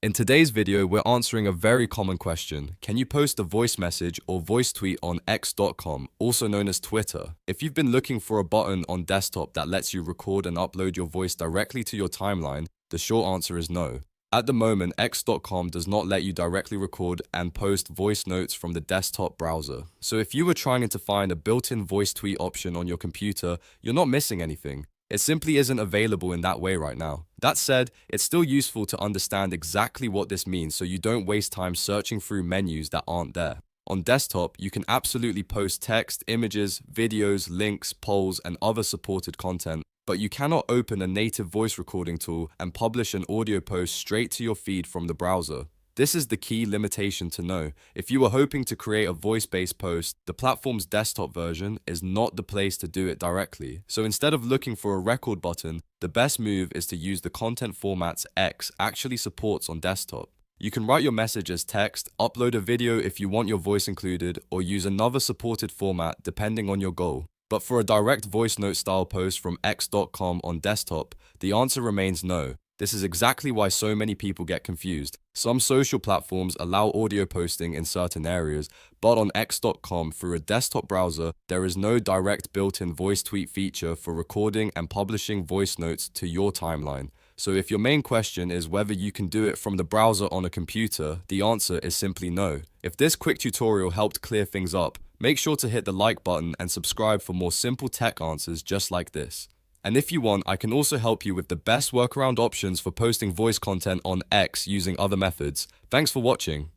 In today's video, we're answering a very common question. Can you post a voice message or voice tweet on X.com, also known as Twitter? If you've been looking for a button on desktop that lets you record and upload your voice directly to your timeline, the short answer is no. At the moment, X.com does not let you directly record and post voice notes from the desktop browser. So if you were trying to find a built-in voice tweet option on your computer, you're not missing anything. It simply isn't available in that way right now. That said, it's still useful to understand exactly what this means so you don't waste time searching through menus that aren't there. On desktop, you can absolutely post text, images, videos, links, polls, and other supported content, but you cannot open a native voice recording tool and publish an audio post straight to your feed from the browser. This is the key limitation to know. If you are hoping to create a voice-based post, the platform's desktop version is not the place to do it directly. So instead of looking for a record button, the best move is to use the content formats X actually supports on desktop. You can write your message as text, upload a video if you want your voice included, or use another supported format depending on your goal. But for a direct voice note style post from X.com on desktop, the answer remains no. This is exactly why so many people get confused. Some social platforms allow audio posting in certain areas, but on X.com through a desktop browser, there is no direct built-in voice tweet feature for recording and publishing voice notes to your timeline. So if your main question is whether you can do it from the browser on a computer, the answer is simply no. If this quick tutorial helped clear things up, make sure to hit the like button and subscribe for more simple tech answers just like this. And if you want, I can also help you with the best workaround options for posting voice content on X using other methods. Thanks for watching.